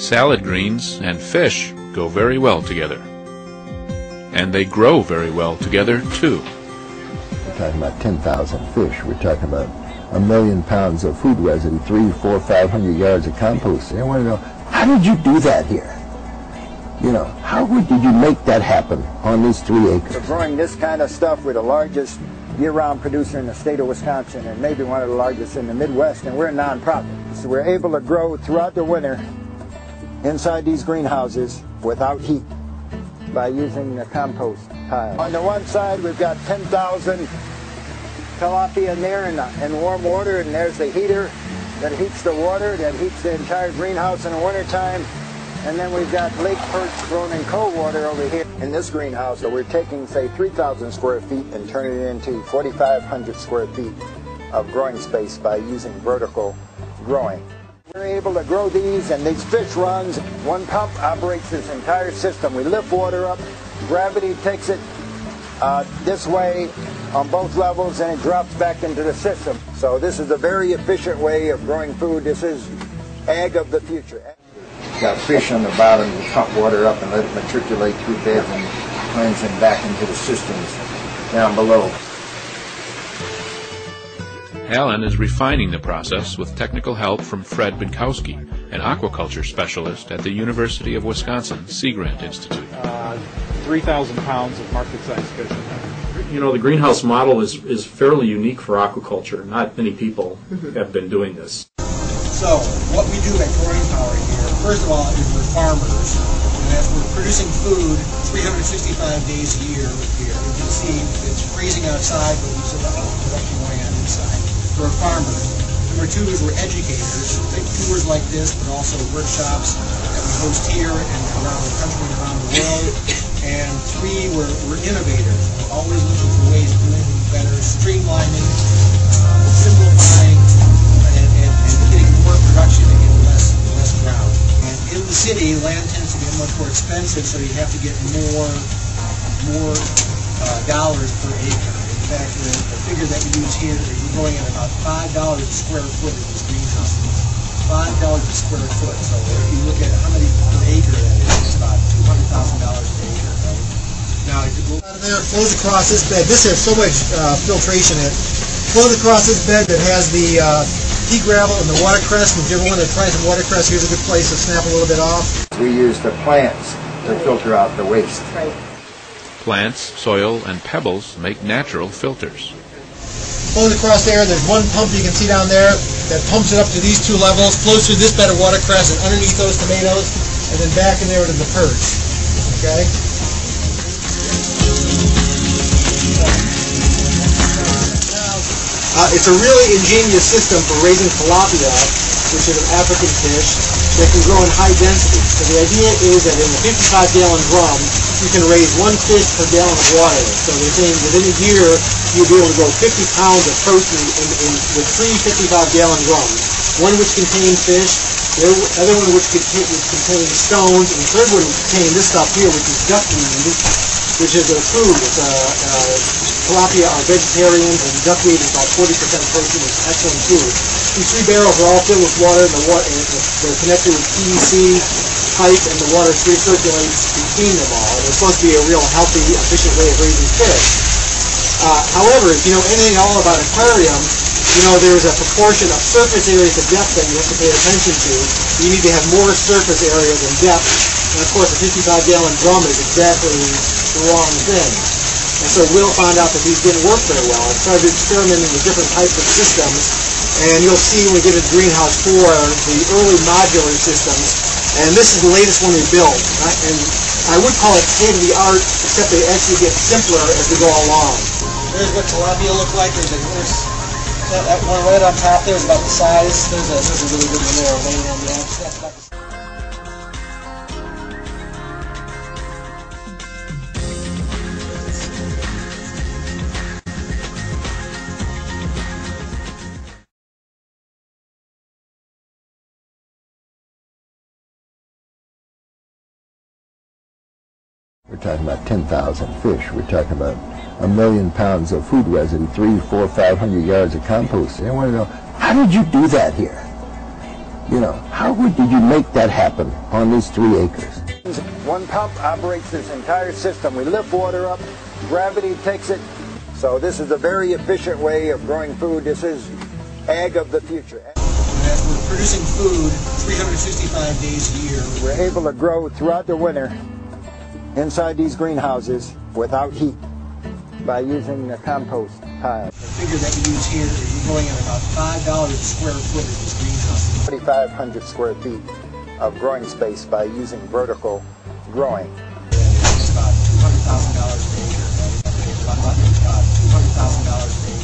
Salad greens and fish go very well together. And they grow very well together, too. We're talking about 10,000 fish. We're talking about 1 million pounds of food residue, 300, 400, 500 yards of compost. They want to know, how did you do that here? You know, how did you make that happen on these 3 acres? We're growing this kind of stuff. We're the largest year-round producer in the state of Wisconsin and maybe one of the largest in the Midwest, and we're a non-profit. So we're able to grow throughout the winter inside these greenhouses without heat by using the compost pile. On the one side, we've got 10,000 tilapia in there in warm water, and there's the heater that heats the water, that heats the entire greenhouse in the wintertime. And then we've got lake perch grown in cold water over here in this greenhouse. So we're taking, say, 3,000 square feet and turning it into 4,500 square feet of growing space by using vertical growing. We're able to grow these, and these fish runs. One pump operates this entire system. We lift water up, gravity takes it this way on both levels, and it drops back into the system. So this is a very efficient way of growing food. This is ag of the future. Got fish on the bottom, you pump water up and let it matriculate through beds and cleanse them back into the systems down below. Alan is refining the process with technical help from Fred Binkowski, an aquaculture specialist at the University of Wisconsin Sea Grant Institute. 3,000 pounds of market-sized fish in there. You know, the greenhouse model is fairly unique for aquaculture. Not many people have been doing this. So, what we do at Growing Power here, first of all, is we're farmers, and as we're producing food 365 days a year here, you can see it's freezing outside, but we still have production going on inside. So we're farmers. Number 2 is we're educators, take tours like this, but also workshops that we host here and around the country and around the world. And 3, we're innovators. We're always looking for ways of doing things better, streamlining, simplifying, getting more production and getting less ground. And in the city, land tends to get much more expensive, so you have to get more dollars per acre. In fact, the figure that we use here is we're growing at about $5 a square foot in this greenhouse. $5 a square foot. So if you look at how many per acre that is, it's about $200,000 per acre. Right? Now, if you go out of there, flows across this bed. This has so much filtration in it. Flows across this bed that has the pea gravel and the watercress. If you ever want to try some watercress, here's a good place to snap a little bit off. We use the plants to filter out the waste. Right. Plants, soil, and pebbles make natural filters. Flows across there. There's one pump you can see down there that pumps it up to these 2 levels, flows through this bed of watercress and underneath those tomatoes, and then back in there to the perch. Okay? It's a really ingenious system for raising tilapia, which is an African fish that can grow in high density. So the idea is that in a 55-gallon drum, you can raise 1 fish per gallon of water. So they're saying within a year, you'll be able to grow 50 pounds of protein with 3 55-gallon drums. One which contains fish, the other one which contains stones, and the third one which contains this stuff here, which is duckweed, which is a food. Tilapia are vegetarians, and duckweed is about 40% protein. It's excellent food. These 3 barrels are all filled with water, and they're connected with PVC pipe, and the water recirculates between them all. And it's supposed to be a real healthy, efficient way of raising fish. However, if you know anything at all about aquarium, you know there's a proportion of surface area to depth that you have to pay attention to. You need to have more surface area than depth. And of course, a 55-gallon drum is exactly the wrong thing. And so Will found out that these didn't work very well and started experimenting with different types of systems. And you'll see when we get into Greenhouse 4, the early modular systems. And this is the latest one we built. And I would call it state-of-the-art, except they actually get simpler as we go along. There's what tilapia look like. That one right on top there is about the size. There's a really good one there laying on the edge. That's about the size. We're talking about 10,000 fish. We're talking about 1 million pounds of food residue, 300, 400, 500 yards of compost. They want to know, how did you do that here? You know, how did you make that happen on these 3 acres? One pump operates this entire system. We lift water up, gravity takes it. So this is a very efficient way of growing food. This is ag of the future. We're producing food 365 days a year. We're able to grow throughout the winter inside these greenhouses without heat by using the compost pile. The figure that we use here is we're going at about $5 a square foot in this greenhouse. 2,500 square feet of growing space by using vertical growing. It's about $200,000 an acre. About $200,000 an acre.